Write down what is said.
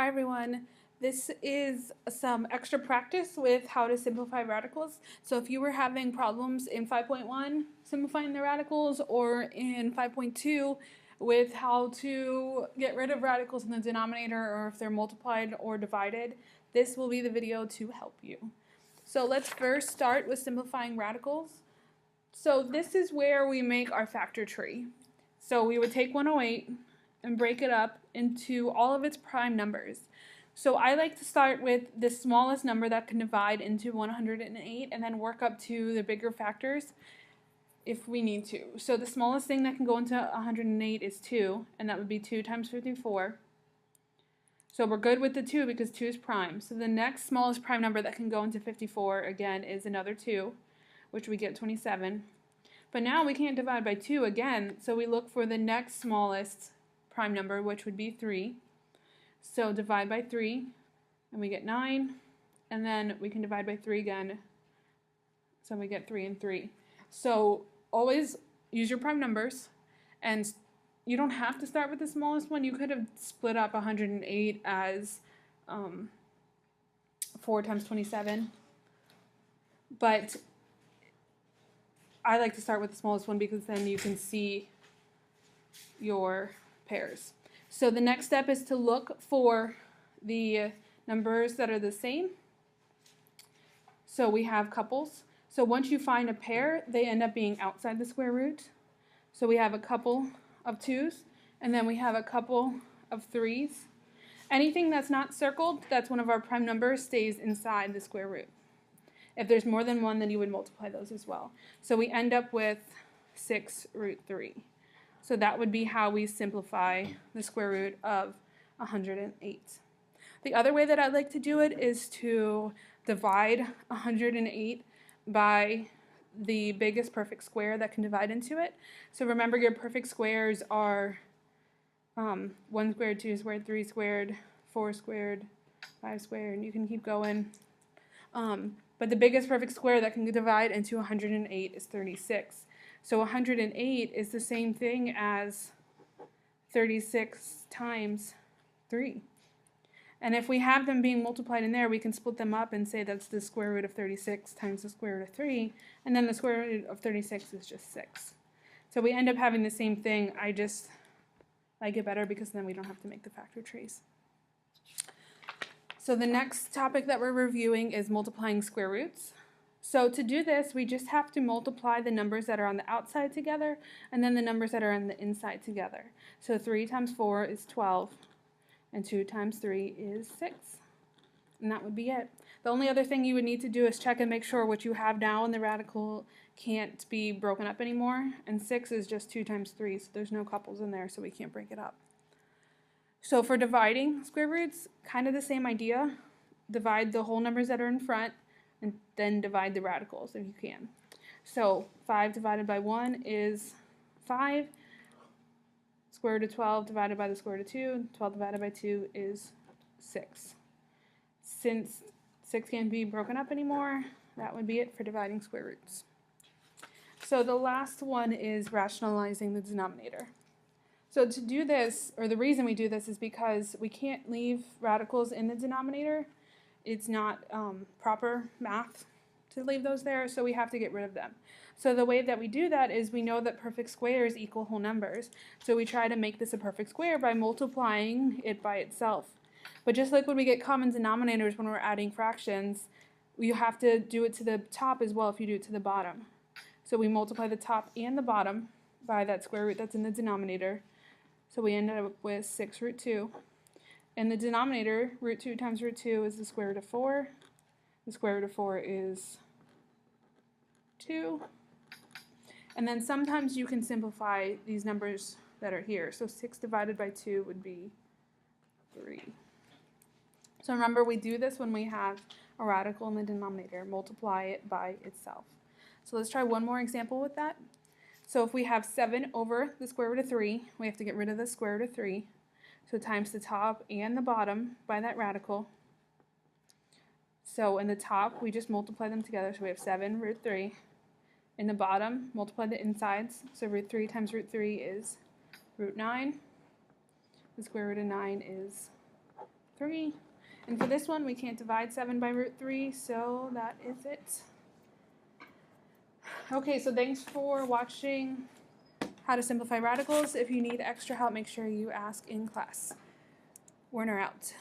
Hi everyone. This is some extra practice with how to simplify radicals. So if you were having problems in 5.1 simplifying the radicals or in 5.2 with how to get rid of radicals in the denominator or if they're multiplied or divided, this will be the video to help you. So let's first start with simplifying radicals. So this is where we make our factor tree. So we would take 108 and break it up into all of its prime numbers. So I like to start with the smallest number that can divide into 108 and then work up to the bigger factors if we need to. So the smallest thing that can go into 108 is 2, and that would be 2 times 54. So we're good with the 2 because 2 is prime. So the next smallest prime number that can go into 54, again, is another 2, which we get 27. But now we can't divide by 2 again, so we look for the next smallest prime number, which would be 3. So divide by 3, and we get 9, and then we can divide by 3 again, so we get 3 and 3. So always use your prime numbers, and you don't have to start with the smallest one. You could have split up 108 as 4 times 27, but I like to start with the smallest one because then you can see your pairs. So the next step is to look for the numbers that are the same. So we have couples. So once you find a pair, they end up being outside the square root. So we have a couple of 2's, and then we have a couple of 3's. Anything that's not circled, that's one of our prime numbers, stays inside the square root. If there's more than one, then you would multiply those as well. So we end up with 6 root 3. So that would be how we simplify the square root of 108. The other way that I like to do it is to divide 108 by the biggest perfect square that can divide into it. So remember, your perfect squares are 1 squared, 2 squared, 3 squared, 4 squared, 5 squared, and you can keep going. But the biggest perfect square that can divide into 108 is 36. So 108 is the same thing as 36 times 3. And if we have them being multiplied in there, we can split them up and say that's the square root of 36 times the square root of 3, and then the square root of 36 is just 6. So we end up having the same thing. I just like it better because then we don't have to make the factor trees. So the next topic that we're reviewing is multiplying square roots. So to do this, we just have to multiply the numbers that are on the outside together and then the numbers that are on the inside together. So 3 times 4 is 12, and 2 times 3 is 6. And that would be it. The only other thing you would need to do is check and make sure what you have now in the radical can't be broken up anymore. And 6 is just 2 times 3, so there's no couples in there, so we can't break it up. So for dividing square roots, kind of the same idea. Divide the whole numbers that are in front, and then divide the radicals if you can. So 5 divided by 1 is 5. Square root of 12 divided by the square root of 2. 12 divided by 2 is 6. Since 6 can't be broken up anymore, that would be it for dividing square roots. So the last one is rationalizing the denominator. So to do this, or the reason we do this, is because we can't leave radicals in the denominator. It's not proper math to leave those there, so we have to get rid of them. So the way that we do that is we know that perfect squares equal whole numbers. So we try to make this a perfect square by multiplying it by itself. But just like when we get common denominators when we're adding fractions, you have to do it to the top as well if you do it to the bottom. So we multiply the top and the bottom by that square root that's in the denominator. So we end up with 6 root 2. In the denominator, root 2 times root 2 is the square root of 4. The square root of 4 is 2. And then sometimes you can simplify these numbers that are here. So 6 divided by 2 would be 3. So remember, we do this when we have a radical in the denominator. Multiply it by itself. So let's try one more example with that. So if we have 7 over the square root of 3, we have to get rid of the square root of 3. So times the top and the bottom by that radical. So in the top, we just multiply them together. So we have 7 root 3. In the bottom, multiply the insides. So root 3 times root 3 is root 9. The square root of 9 is 3. And for this one, we can't divide 7 by root 3, so that is it. Okay, so thanks for watching how to simplify radicals. If you need extra help, make sure you ask in class. Werner out.